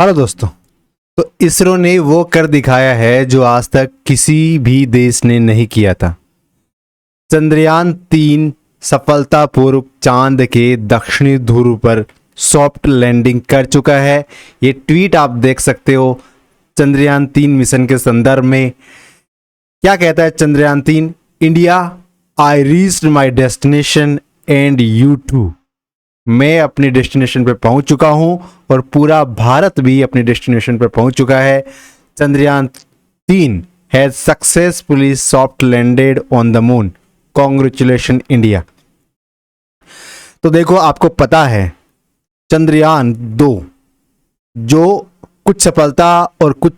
Hello दोस्तों। तो इसरो ने वो कर दिखाया है जो आज तक किसी भी देश ने नहीं किया था। चंद्रयान 3 सफलतापूर्वक चांद के दक्षिणी ध्रुव पर सॉफ्ट लैंडिंग कर चुका है। ये ट्वीट आप देख सकते हो चंद्रयान 3 मिशन के संदर्भ में। क्या कहता है Chandrayaan 3? India, I reached my destination and you too. मैं अपने डेस्टिनेशन पर पहुंच चुका हूं और पूरा भारत भी अपने डेस्टिनेशन पर पहुंच चुका है। Chandrayaan 3 has successfully soft landed on the moon. Congratulation India. तो देखो, आपको पता है चंद्रयान 2 जो कुछ सफलता और कुछ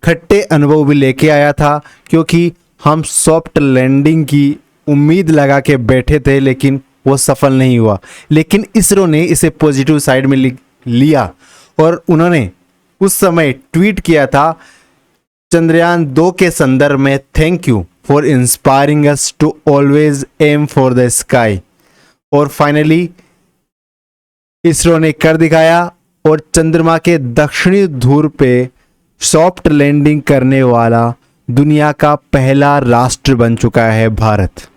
खट्टे अनुभव भी लेके आया था, क्योंकि हम सॉफ्ट लैंडिंग की उम्मीद लगा के बैठे थे लेकिन वो सफल नहीं हुआ। लेकिन इसरो ने इसे पॉजिटिव साइड में लिया और उन्होंने उस समय ट्वीट किया था चंद्रयान 2 के संदर्भ में, thank you for inspiring us to always aim for the sky. और फाइनली इसरो ने कर दिखाया और चंद्रमा के दक्षिणी ध्रुव पे सॉफ्ट लैंडिंग करने वाला दुनिया का पहला राष्ट्र बन चुका है भारत।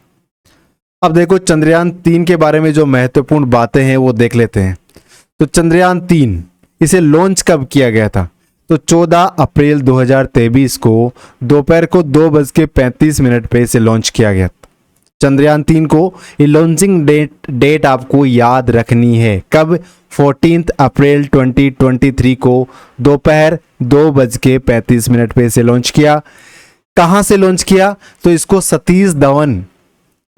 अब देखो चंद्रयान 3 के बारे में जो महत्वपूर्ण बातें हैं वो देख लेते हैं। तो चंद्रयान 3 इसे लॉन्च कब किया गया था? तो 14 अप्रैल 2023 को दोपहर को 2:35 पे इसे लॉन्च किया गया। चंद्रयान 3 को ये लॉन्चिंग डेट आपको याद रखनी है। कब? 14 अप्रैल 2023 को दोपहर 2:35 पे इसे लॉन्च किया। कहाँ से लॉन्च किया? तो इसको सतीश धवन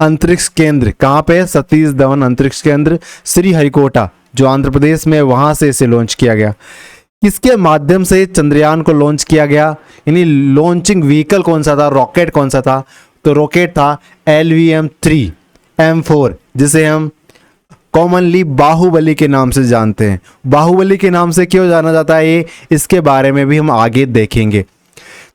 अंतरिक्ष केंद्र, कहाँ पे? सतीश धवन अंतरिक्ष केंद्र श्रीहरिकोटा जो आंध्र प्रदेश में, वहां से इसे लॉन्च किया गया। किसके माध्यम से चंद्रयान को लॉन्च किया गया? यानी लॉन्चिंग व्हीकल कौन सा था, रॉकेट कौन सा था? तो रॉकेट था LVM-3M4, जिसे हम कॉमनली बाहुबली के नाम से जानते हैं। बाहुबली के नाम से क्यों जाना जाता है ये, इसके बारे में भी हम आगे देखेंगे।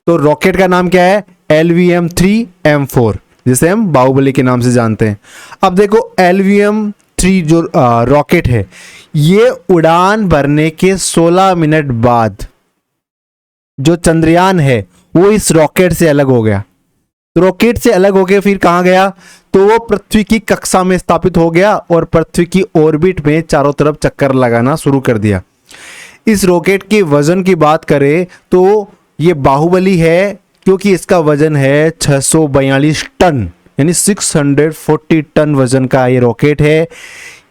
तो रॉकेट का नाम क्या है? LVM-3M4, जिसे हम बाहुबली के नाम से जानते हैं। अब देखो LVM-3 जो रॉकेट है, ये उड़ान भरने के 16 मिनट बाद जो चंद्रयान है वो इस रॉकेट से अलग हो गया। तो रॉकेट से अलग होकर फिर कहां गया? तो वो पृथ्वी की कक्षा में स्थापित हो गया और पृथ्वी की ऑर्बिट में चारों तरफ चक्कर लगाना शुरू कर दिया। इस रॉकेट के वजन की बात करें तो ये बाहुबली है, क्योंकि इसका वजन है 642 टन, यानी 640 टन वजन का ये रॉकेट है।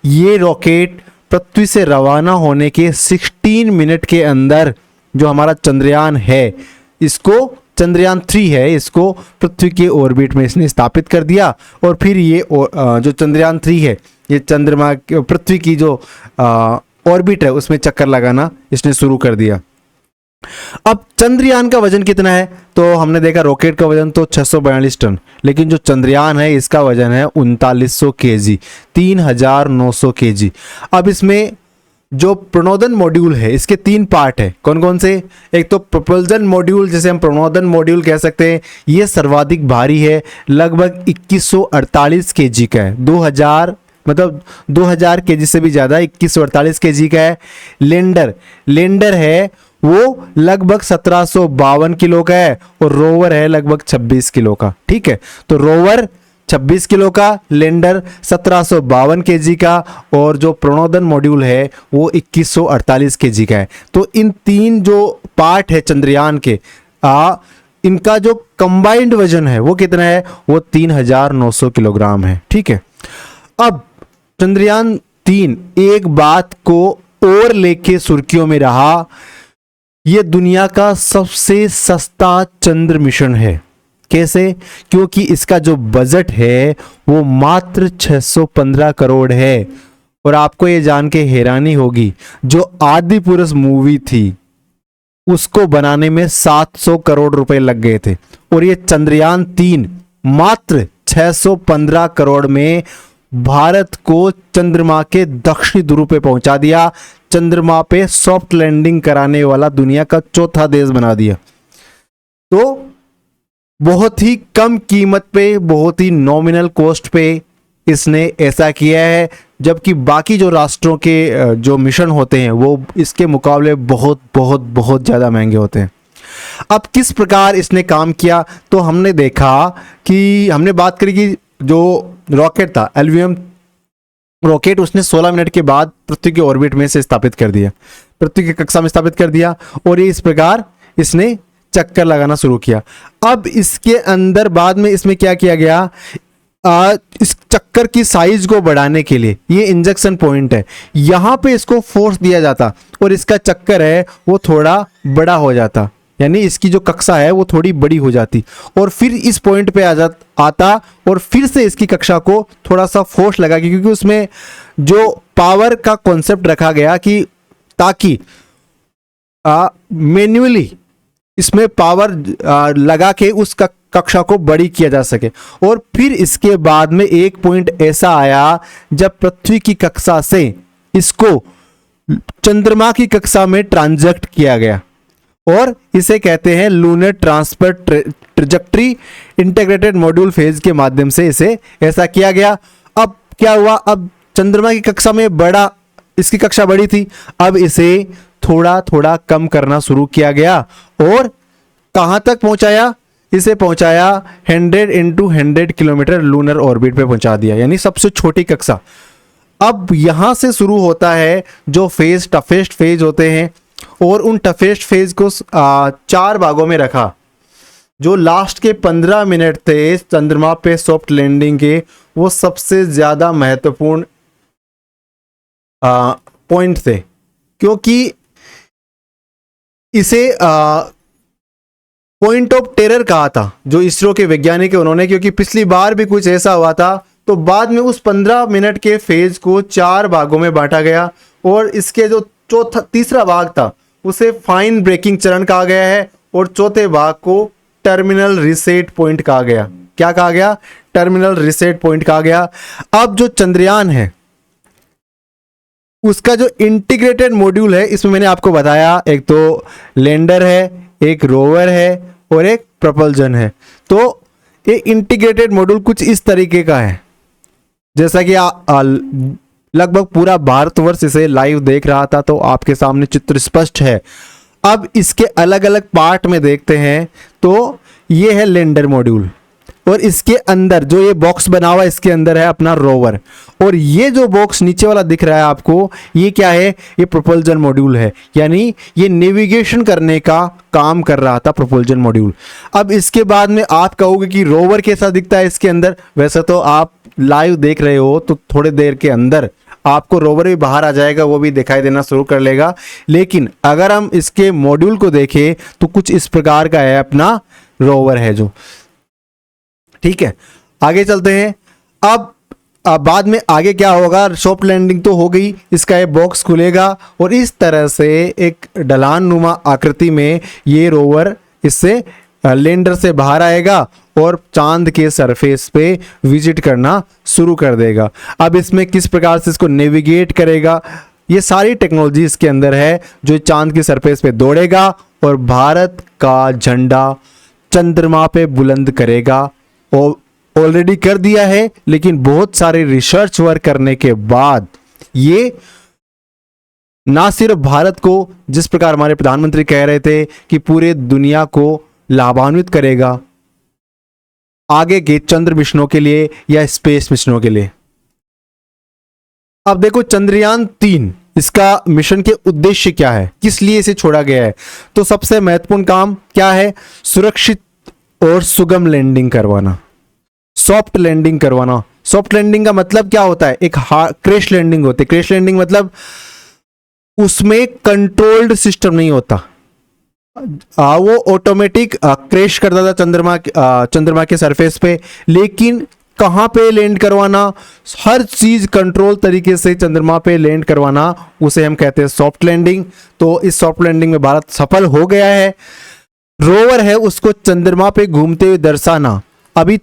ये रॉकेट पृथ्वी से रवाना होने के 16 मिनट के अंदर जो हमारा चंद्रयान है, इसको चंद्रयान 3 है, इसको पृथ्वी के ऑर्बिट में इसने स्थापित कर दिया। और फिर ये जो चंद्रयान 3 है, ये चंद्रमा पृथ्वी की जो ऑर्बिट है उसमें चक्कर लगाना इसने शुरू कर दिया। अब चंद्रयान का वजन कितना है? तो हमने देखा रॉकेट का वजन तो 642 टन, लेकिन जो चंद्रयान है इसका वजन है 3900 kg, 3900 kg। अब इसमें जो प्रणोदन मॉड्यूल है, इसके 3 पार्ट है। कौन कौन से? एक तो प्रोपल्जन मॉड्यूल, जिसे हम प्रणोदन मॉड्यूल कह सकते हैं, ये सर्वाधिक भारी है, लगभग 2148 kg का है। 2000 kg से भी ज्यादा, 2148 kg का है। लैंडर है वो लगभग 1752 किलो का है और रोवर है लगभग 26 किलो का। ठीक है, तो रोवर 26 किलो का, लैंडर 1752 kg का, और जो प्रणोदन मॉड्यूल है वो 2148 kg का है। तो इन 3 जो पार्ट है चंद्रयान के, इनका जो कंबाइंड वजन है वो कितना है? वो 3900 किलोग्राम है। ठीक है, अब चंद्रयान 3 एक बात को और लेके सुर्खियों में रहा, ये दुनिया का सबसे सस्ता चंद्र मिशन है। कैसे? क्योंकि इसका जो बजट है वो मात्र 615 करोड़ है। और आपको ये जान के हैरानी होगी, जो आदि पुरुष मूवी थी उसको बनाने में 700 करोड़ रुपए लग गए थे, और ये चंद्रयान 3 मात्र 615 करोड़ में भारत को चंद्रमा के दक्षिणी ध्रुव पे पहुंचा दिया। चंद्रमा पे सॉफ्ट लैंडिंग कराने वाला दुनिया का 4था देश बना दिया। तो बहुत ही कम कीमत पे, बहुत ही नॉमिनल कॉस्ट पे इसने ऐसा किया है, जबकि बाकी जो राष्ट्रों के जो मिशन होते हैं वो इसके मुकाबले बहुत बहुत बहुत ज़्यादा महंगे होते हैं। अब किस प्रकार इसने काम किया, तो हमने देखा कि हमने बात करी कि जो रॉकेट था एलवीएम रॉकेट, उसने 16 मिनट के बाद पृथ्वी के ऑर्बिट में से स्थापित कर दिया, पृथ्वी की कक्षा में स्थापित कर दिया, और ये इस प्रकार इसने चक्कर लगाना शुरू किया। अब इसके अंदर बाद में इसमें क्या किया गया, इस चक्कर की साइज को बढ़ाने के लिए ये इंजेक्शन पॉइंट है, यहाँ पे इसको फोर्स दिया जाता और इसका चक्कर है वो थोड़ा बड़ा हो जाता, यानी इसकी जो कक्षा है वो थोड़ी बड़ी हो जाती, और फिर इस पॉइंट पे आता और फिर से इसकी कक्षा को थोड़ा सा फोर्स लगा, क्योंकि उसमें जो पावर का कॉन्सेप्ट रखा गया कि ताकि मैन्युअली इसमें पावर लगा के उस कक्षा को बड़ी किया जा सके। और फिर इसके बाद में एक पॉइंट ऐसा आया जब पृथ्वी की कक्षा से इसको चंद्रमा की कक्षा में ट्रांजैक्ट किया गया, और इसे कहते हैं lunar transfer trajectory integrated module phase के माध्यम से इसे ऐसा किया गया। अब क्या हुआ, अब चंद्रमा की कक्षा में बड़ा, इसकी कक्षा बड़ी थी, अब इसे थोड़ा थोड़ा कम करना शुरू किया गया और कहां तक पहुंचाया, इसे पहुंचाया 100 into 100 किलोमीटर लूनर ऑर्बिट पे पहुंचा दिया, यानी सबसे छोटी कक्षा। अब यहां से शुरू होता है जो फेज, टफेस्ट फेज होते हैं, और उन टफेस्ट फेज को 4 भागों में रखा। जो लास्ट के 15 मिनट थे चंद्रमा पे सॉफ्ट लैंडिंग के, वो सबसे ज्यादा महत्वपूर्ण पॉइंट थे, क्योंकि इसे पॉइंट ऑफ टेरर कहा था जो इसरो के वैज्ञानिक है उन्होंने, क्योंकि पिछली बार भी कुछ ऐसा हुआ था। तो बाद में उस 15 मिनट के फेज को 4 भागों में बांटा गया, और इसके जो तीसरा भाग था उसे फाइन ब्रेकिंग चरण कहा गया है, और चौथे भाग को टर्मिनल रिसेट पॉइंट कहा गया। क्या कहा गया, टर्मिनल रिसेट पॉइंट कहा गया। अब जो चंद्रयान है उसका जो इंटीग्रेटेड मॉड्यूल है, इसमें मैंने आपको बताया एक तो लैंडर है, एक रोवर है और एक प्रपल्जन है। तो ये इंटीग्रेटेड मॉड्यूल कुछ इस तरीके का है, जैसा कि लगभग पूरा भारतवर्ष इसे लाइव देख रहा था, तो आपके सामने चित्र स्पष्ट है। अब इसके अलग अलग पार्ट में देखते हैं, तो ये है लैंडर मॉड्यूल, और इसके अंदर जो ये बॉक्स बना हुआ है इसके अंदर है अपना रोवर, और ये जो बॉक्स नीचे वाला दिख रहा है आपको, ये क्या है, ये प्रोपल्जन मॉड्यूल है, यानी ये नेविगेशन करने का काम कर रहा था प्रोपल्जन मॉड्यूल। अब इसके बाद में आप कहोगे कि रोवर कैसा दिखता है इसके अंदर, वैसे तो आप लाइव देख रहे हो तो थोड़ी देर के अंदर आपको रोवर भी बाहर आ जाएगा, वो भी दिखाई देना शुरू कर लेगा। लेकिन अगर हम इसके मॉड्यूल को देखें तो कुछ इस प्रकार का है, अपना रोवर है जो, ठीक है। आगे चलते हैं। अब बाद में आगे क्या होगा, सॉफ्ट लैंडिंग तो हो गई, इसका ये बॉक्स खुलेगा और इस तरह से एक ढलान नुमा आकृति में ये रोवर इससे लैंडर से बाहर आएगा और चांद के सरफेस पे विजिट करना शुरू कर देगा। अब इसमें किस प्रकार से इसको नेविगेट करेगा, ये सारी टेक्नोलॉजी इसके अंदर है, जो चांद की सरफेस पे दौड़ेगा और भारत का झंडा चंद्रमा पे बुलंद करेगा। और ऑलरेडी कर दिया है, लेकिन बहुत सारे रिसर्च वर्क करने के बाद ये ना सिर्फ भारत को, जिस प्रकार हमारे प्रधानमंत्री कह रहे थे कि पूरे दुनिया को लाभान्वित करेगा आगे के चंद्र मिशनों के लिए या स्पेस मिशनों के लिए। अब देखो चंद्रयान 3, इसका मिशन के उद्देश्य क्या है, किस लिए इसे छोड़ा गया है। तो सबसे महत्वपूर्ण काम क्या है, सुरक्षित और सुगम लैंडिंग करवाना, सॉफ्ट लैंडिंग करवाना। सॉफ्ट लैंडिंग का मतलब क्या होता है, एक क्रैश लैंडिंग होती है। क्रैश लैंडिंग मतलब उसमें कंट्रोल्ड सिस्टम नहीं होता, वो ऑटोमेटिक क्रैश करता था चंद्रमा के सरफेस पे। लेकिन कहां पे लैंड करवाना, हर चीज कंट्रोल तरीके से चंद्रमा पे लैंड करवाना, उसे हम कहते हैं सॉफ्ट लैंडिंग। तो इस सॉफ्ट लैंडिंग में भारत सफल हो गया है। रोवर है उसको चंद्रमा पे घूमते हुए दर्शाना, अभी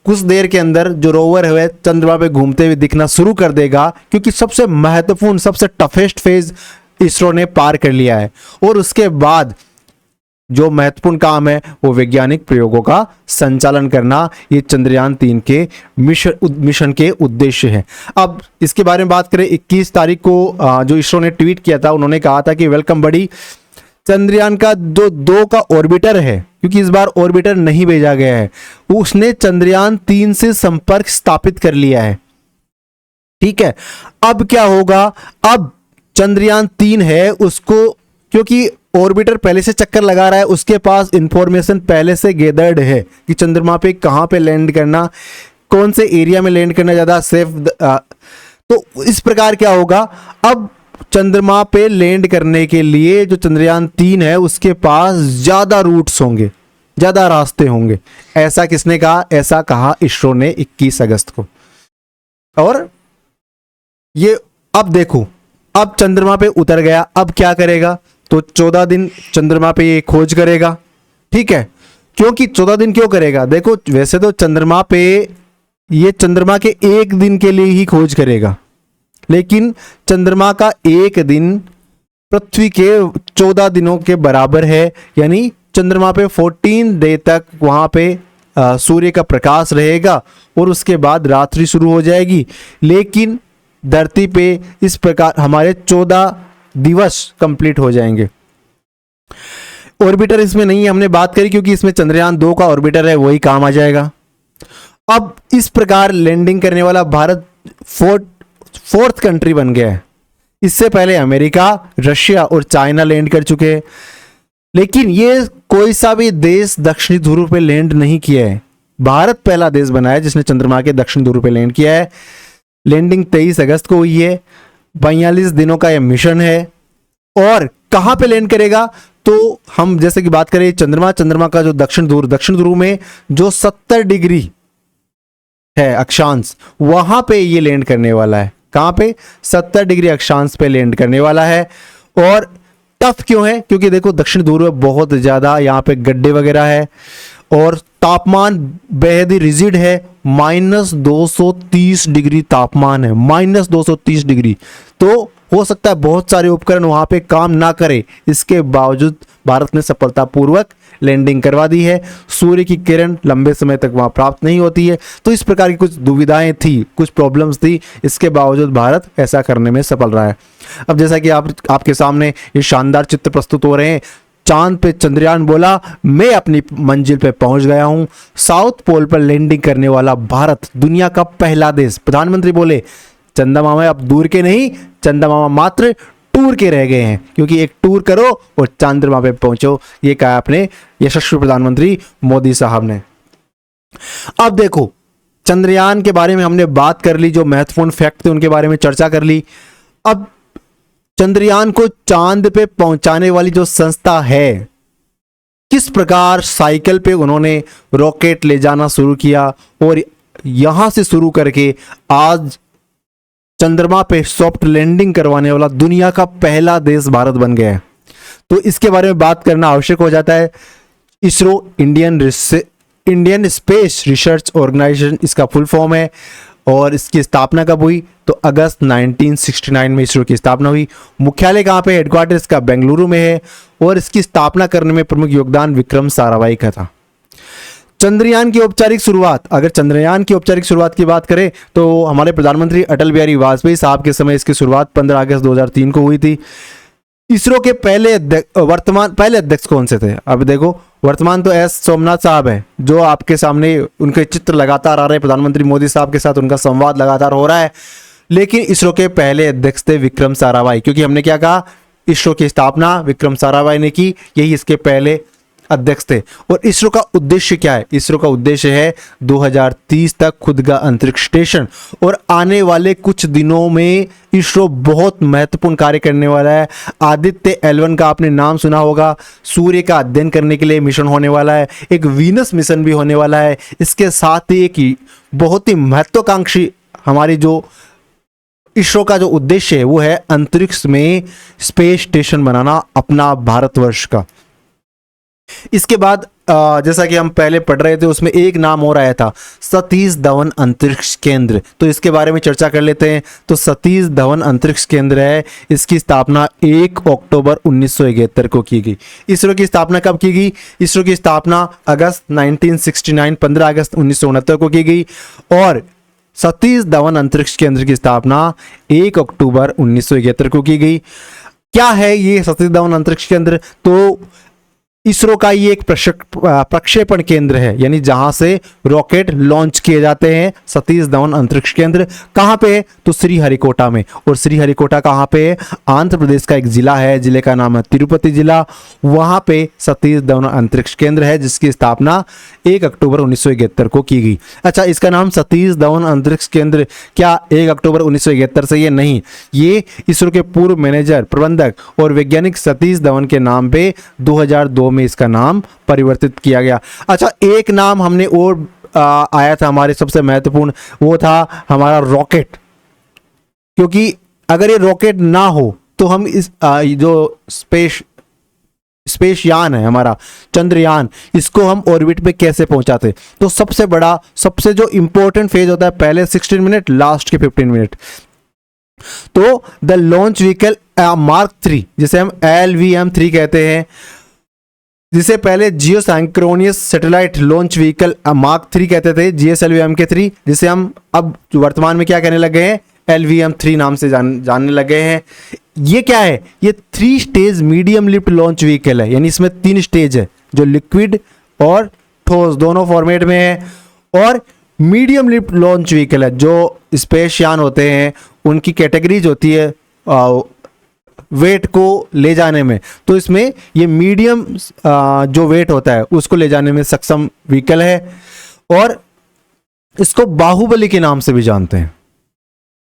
कुछ देर के अंदर जो रोवर है चंद्रमा पे घूमते हुए दिखना शुरू कर देगा, क्योंकि सबसे महत्वपूर्ण, सबसे टफेस्ट फेज इसरो ने पार कर लिया है। और उसके बाद जो महत्वपूर्ण काम है वो वैज्ञानिक प्रयोगों का संचालन करना, ये चंद्रयान-3 के मिशन के उद्देश्य है। अब इसके बारे में बात करें, 21 तारीख को जो इसरो ने ट्वीट किया था, उन्होंने कहा था कि वेलकम बड़ी, चंद्रयान का जो 2 का ऑर्बिटर है, क्योंकि इस बार ऑर्बिटर नहीं भेजा गया है, उसने चंद्रयान-3 से संपर्क स्थापित कर लिया है। ठीक है, अब क्या होगा, अब चंद्रयान-3 है उसको, क्योंकि ऑर्बिटर पहले से चक्कर लगा रहा है, उसके पास इंफॉर्मेशन पहले से गैदर्ड है कि चंद्रमा पे कहां पे लैंड करना, कौन से एरिया में लैंड करना ज़्यादा सेफ। तो इस प्रकार क्या होगा, अब चंद्रमा पे लैंड करने के लिए जो चंद्रयान-3 है उसके पास ज़्यादा रूट्स होंगे, ज़्यादा रास्ते होंगे। ऐसा किसने कहा, ऐसा कहा इसरो ने 21 अगस्त को। और ये अब देखो, अब चंद्रमा पे उतर गया, अब क्या करेगा, तो 14 दिन चंद्रमा पे ये खोज करेगा। ठीक है, क्योंकि 14 दिन क्यों करेगा, देखो वैसे तो चंद्रमा पे ये चंद्रमा के 1 दिन के लिए ही खोज करेगा, लेकिन चंद्रमा का 1 दिन पृथ्वी के 14 दिनों के बराबर है, यानी चंद्रमा पे 14 डे तक वहां पे सूर्य का प्रकाश रहेगा और उसके बाद रात्रि शुरू हो जाएगी। लेकिन धरती पे इस प्रकार हमारे 14 दिवस कंप्लीट हो जाएंगे। ऑर्बिटर इसमें नहीं है, हमने बात करी, क्योंकि इसमें चंद्रयान-2 का ऑर्बिटर है, वही काम आ जाएगा। अब इस प्रकार लैंडिंग करने वाला भारत फोर्थ कंट्री बन गया है। इससे पहले अमेरिका, रशिया और चाइना लैंड कर चुके हैं, लेकिन ये कोई सा भी देश दक्षिणी ध्रुव पे लैंड नहीं किया है। भारत पहला देश बना है जिसने चंद्रमा के दक्षिण ध्रुव पे लैंड किया है। लैंडिंग 23 अगस्त को हुई है। 42 दिनों का यह मिशन है। और कहां पे लैंड करेगा, तो हम जैसे कि बात करें चंद्रमा का जो दक्षिण ध्रुव में जो 70 डिग्री है अक्षांश, वहां पे ये लैंड करने वाला है। कहां पे, 70 डिग्री अक्षांश पे लैंड करने वाला है। और टफ क्यों है, क्योंकि देखो दक्षिण ध्रुव में बहुत ज्यादा यहाँ पे गड्ढे वगैरह है और तापमान बेहद ही रिजिड है। -230 डिग्री तापमान है, -230 डिग्री। तो हो सकता है बहुत सारे उपकरण वहां पे काम ना करें, इसके बावजूद भारत ने सफलतापूर्वक लैंडिंग करवा दी है। सूर्य की किरण लंबे समय तक वहां प्राप्त नहीं होती है, तो इस प्रकार की कुछ दुविधाएं थी, कुछ प्रॉब्लम्स थी, इसके बावजूद भारत ऐसा करने में सफल रहा है। अब जैसा कि आपके सामने ये शानदार चित्र प्रस्तुत हो रहे हैं, चांद पे चंद्रयान बोला मैं अपनी मंजिल पे पहुंच गया हूं। साउथ पोल पर लैंडिंग करने वाला भारत दुनिया का पहला देश। प्रधानमंत्री बोले चंदा मामा अब दूर के नहीं, चंदा मामा मात्र टूर के रह गए हैं, क्योंकि एक टूर करो और चंद्रमा पे पहुंचो, ये कहा अपने यशस्वी प्रधानमंत्री मोदी साहब ने। अब देखो चंद्रयान के बारे में हमने बात कर ली, जो महत्वपूर्ण फैक्ट थे उनके बारे में चर्चा कर ली। अब चंद्रयान को चांद पे पहुंचाने वाली जो संस्था है, किस प्रकार साइकिल पे उन्होंने रॉकेट ले जाना शुरू किया और यहां से शुरू करके आज चंद्रमा पे सॉफ्ट लैंडिंग करवाने वाला दुनिया का पहला देश भारत बन गया है। तो इसके बारे में बात करना आवश्यक हो जाता है। ISRO Indian space research organisation इसका फुल फॉर्म है और इसकी स्थापना कब हुई, तो अगस्त 1969 में इसरो की स्थापना हुई। मुख्यालय कहाँ पे, हेडक्वार्टर इसका बेंगलुरु में है और इसकी स्थापना करने में प्रमुख योगदान विक्रम साराभाई का था। चंद्रयान की औपचारिक शुरुआत, अगर चंद्रयान की औपचारिक शुरुआत की बात करें तो हमारे प्रधानमंत्री अटल बिहारी वाजपेयी साहब के समय इसकी शुरुआत 15 अगस्त 2003 को हुई थी। इसरो के पहले अध्यक्ष कौन से थे, अब देखो वर्तमान तो एस सोमनाथ साहब है, जो आपके सामने उनके चित्र लगातार आ रहे हैं, प्रधानमंत्री मोदी साहब के साथ उनका संवाद लगातार हो रहा है। लेकिन इसरो के पहले अध्यक्ष थे विक्रम साराभाई, क्योंकि हमने क्या कहा, इसरो की स्थापना विक्रम साराभाई ने की, यही इसके पहले अध्यक्ष थे। और इसरो का उद्देश्य क्या है, इसरो का उद्देश्य है 2030 तक खुद का अंतरिक्ष स्टेशन, और आने वाले कुछ दिनों में इसरो बहुत महत्वपूर्ण कार्य करने वाला है। आदित्य L1 का आपने नाम सुना होगा, सूर्य का अध्ययन करने के लिए मिशन होने वाला है। एक वीनस मिशन भी होने वाला है। इसके साथ ही एक बहुत ही महत्वाकांक्षी हमारी जो इसरो का जो उद्देश्य है वो है अंतरिक्ष में स्पेस स्टेशन बनाना अपना भारतवर्ष का। इसके बाद जैसा कि हम पहले पढ़ रहे थे उसमें एक नाम और आया था, सतीश धवन अंतरिक्ष केंद्र, तो इसके बारे में चर्चा कर लेते हैं। तो सतीश धवन अंतरिक्ष केंद्र है, इसकी स्थापना 1 अक्टूबर 1971 को की गई। इसरो की स्थापना कब की गई? इसरो की स्थापना अगस्त 1969 15 अगस्त 1969 को की गई और सतीश धवन अंतरिक्ष केंद्र की स्थापना 1 अक्टूबर 1971 को की गई। क्या है ये सतीश धवन अंतरिक्ष केंद्र? तो इसरो का ये एक प्रक्षेपण केंद्र है, यानी जहां से रॉकेट लॉन्च किए जाते हैं। सतीश धवन अंतरिक्ष केंद्र कहां पे है? तो श्रीहरिकोटा में। और श्रीहरिकोटा कहां पे है? आंध्र प्रदेश का एक जिला है, जिले का नाम है तिरुपति जिला, वहां पे सतीश धवन अंतरिक्ष केंद्र है जिसकी स्थापना 1 अक्टूबर 1971 को की गई। अच्छा, इसका नाम सतीश धवन अंतरिक्ष केंद्र क्या 1 अक्टूबर 1971 से? ये नहीं, ये इसरो के पूर्व मैनेजर, प्रबंधक और वैज्ञानिक सतीश धवन के नाम पे 2002 में इसका नाम परिवर्तित किया गया। अच्छा, एक नाम हमने और आया था हमारे सबसे महत्वपूर्ण, वो था हमारा रॉकेट, क्योंकि अगर ये रॉकेट ना हो तो हम इस जो स्पेस यान है हमारा चंद्रयान, इसको हम ऑर्बिट पे कैसे पहुंचाते? तो सबसे बड़ा, सबसे जो इंपॉर्टेंट फेज होता है पहले 16 मिनट, लास्ट के 15 मिनट। तो द लॉन्च व्हीकल मार्क 3, जिसे हम LVM-3 कहते हैं, जिसे पहले जियो सैंक्रोनियस सैटेलाइट लॉन्च व्हीकल मार्क 3 कहते थे, GSLV M3, जिसे हम अब वर्तमान में क्या कहने लगे हैं? LVM-3 नाम से जानने लगे हैं। ये क्या है? ये 3 stage medium lift launch vehicle है, यानी इसमें 3 स्टेज है, जो लिक्विड और ठोस दोनों फॉर्मेट में है। और मीडियम लिफ्ट लॉन्च व्हीकल है, जो स्पेस यान होते हैं उनकी कैटेगरीज होती है वेट को ले जाने में, तो इसमें ये मीडियम जो वेट होता है उसको ले जाने में सक्षम व्हीकल है और इसको बाहुबली के नाम से भी जानते हैं।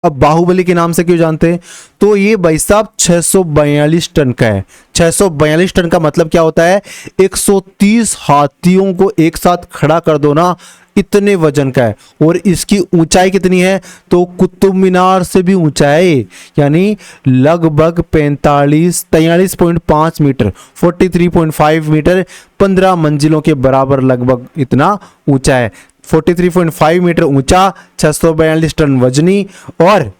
अब बाहुबली के नाम से क्यों जानते हैं? तो ये भाई साहब 642 टन का है। 642 टन का मतलब क्या होता है? 130 हाथियों को एक साथ खड़ा कर दो ना, इतने वजन का है। और इसकी ऊंचाई कितनी है? तो कुतुब मीनार से भी ऊंचा है, यानी लगभग 43.5 मीटर, 43.5 मीटर, 15 मंजिलों के बराबर लगभग इतना ऊंचा है। 43.5 मीटर ऊंचा, 642 टन वजनी। और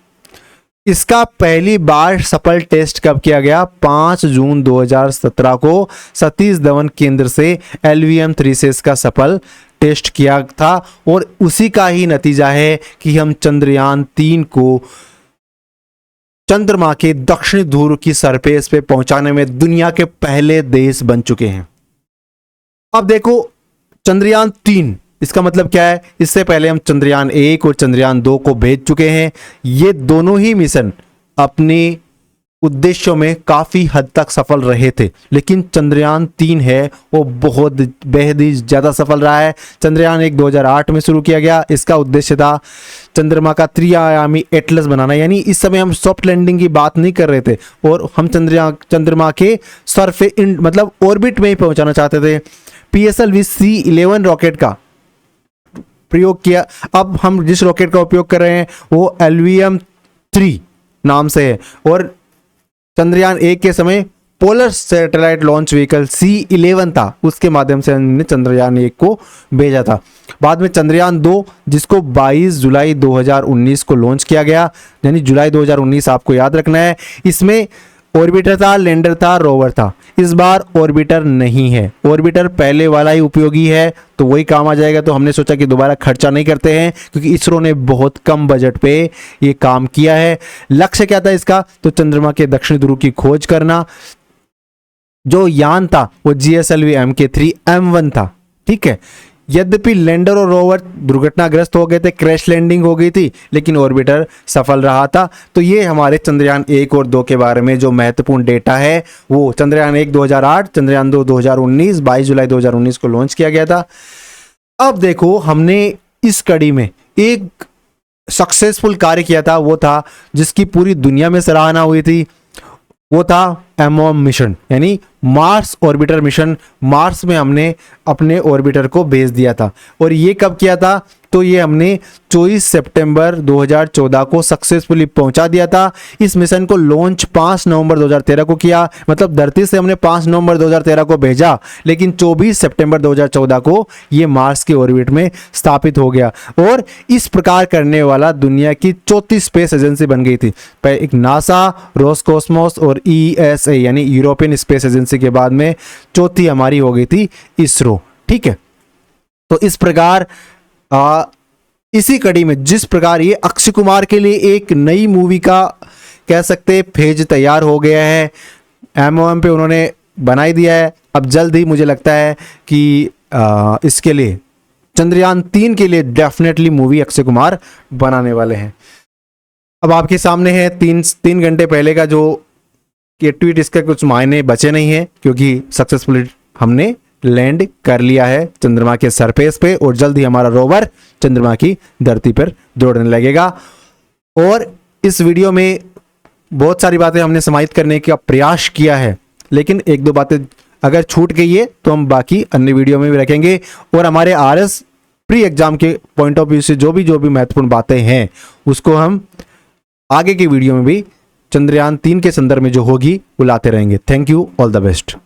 इसका पहली बार सफल टेस्ट कब किया गया? 5 जून 2017 को सतीश धवन केंद्र से LVM-3 से इसका सफल टेस्ट किया था। और उसी का ही नतीजा है कि हम चंद्रयान 3 को चंद्रमा के दक्षिणी ध्रुव की सरफेस पे पहुंचाने में दुनिया के पहले देश बन चुके हैं। अब देखो चंद्रयान 3, इसका मतलब क्या है? इससे पहले हम चंद्रयान 1 और चंद्रयान 2 को भेज चुके हैं। ये दोनों ही मिशन अपने उद्देश्यों में काफी हद तक सफल रहे थे, लेकिन चंद्रयान 3 है वो बहुत बेहद ही ज्यादा सफल रहा है। चंद्रयान 1 2008 में शुरू किया गया। इसका उद्देश्य था चंद्रमा का त्रिआयामी एटलस बनाना, यानी इस समय हम सॉफ्ट लैंडिंग की बात नहीं कर रहे थे और हम चंद्रमा के सरफेस मतलब ऑर्बिट में ही पहुंचाना चाहते थे। PSLV C11 रॉकेट का प्रयोग किया। अब हम जिस रॉकेट का उपयोग कर रहे हैं वो LVM-3 नाम से है और चंद्रयान 1 के समय polar satellite launch vehicle C11 था, उसके माध्यम से हमने चंद्रयान 1 को भेजा था। बाद में चंद्रयान 2, जिसको 22 जुलाई 2019 को लॉन्च किया गया, यानी जुलाई 2019 आपको याद रखना है। इसमें ऑर्बिटर था, लैंडर था, रोवर था। इस बार ऑर्बिटर नहीं है, ऑर्बिटर पहले वाला ही उपयोगी है, तो वही काम आ जाएगा। तो हमने सोचा कि दोबारा खर्चा नहीं करते हैं, क्योंकि इसरो ने बहुत कम बजट पे ये काम किया है। लक्ष्य क्या था इसका? तो चंद्रमा के दक्षिणी ध्रुव की खोज करना। जो यान था वो GSLV MK3 M1 था, ठीक है। यद्यपि लैंडर और रोवर दुर्घटनाग्रस्त हो गए थे, क्रैश लैंडिंग हो गई थी, लेकिन ऑर्बिटर सफल रहा था। तो ये हमारे चंद्रयान 1 और 2 के बारे में जो महत्वपूर्ण डेटा है वो चंद्रयान 1 2008, चंद्रयान 2 2019, 22 जुलाई 2019 को लॉन्च किया गया था। अब देखो हमने इस कड़ी में एक सक्सेसफुल कार्य किया था, वो था जिसकी पूरी दुनिया में सराहना हुई थी, वो था MOM मिशन, यानी मार्स ऑर्बिटर मिशन, मार्स में हमने अपने ऑर्बिटर को भेज दिया था। और ये कब किया था? तो ये हमने 24 सितंबर 2014 को सक्सेसफुली पहुंचा दिया था। इस मिशन को लॉन्च 5 नवंबर 2013 को किया, मतलब धरती से हमने 5 नवंबर 2013 को भेजा, लेकिन 24 सितंबर 2014 को ये मार्स के ऑर्बिट में स्थापित हो गया। और इस प्रकार करने वाला दुनिया की चौथी स्पेस एजेंसी बन गई थी। एक नासा, रोसकॉस्मोस और ESA यानी यूरोपियन स्पेस एजेंसी के बाद में चौथी हमारी हो गई थी इसरो। ठीक है, तो इस प्रकार इसी कड़ी में जिस प्रकार ये अक्षय कुमार के लिए एक नई मूवी का कह सकते फेज तैयार हो गया है, MOM पे उन्होंने बनाई दिया है। अब जल्द ही मुझे लगता है कि इसके लिए चंद्रयान 3 के लिए डेफिनेटली मूवी अक्षय कुमार बनाने वाले हैं। अब आपके सामने है 3 घंटे पहले का जो ये ट्वीट, इसका कुछ मायने बचे नहीं है क्योंकि सक्सेसफुली हमने लैंड कर लिया है चंद्रमा के सरफेस पे और जल्द ही हमारा रोवर चंद्रमा की धरती पर दौड़ने लगेगा। और इस वीडियो में बहुत सारी बातें हमने समाहित करने का प्रयास किया है, लेकिन एक दो बातें अगर छूट गई है तो हम बाकी अन्य वीडियो में भी रखेंगे। और हमारे RS प्री एग्जाम के पॉइंट ऑफ व्यू से जो भी महत्वपूर्ण बातें हैं उसको हम आगे की वीडियो में भी चंद्रयान 3 के संदर्भ में जो होगी वो लाते रहेंगे। Thank you, all the best.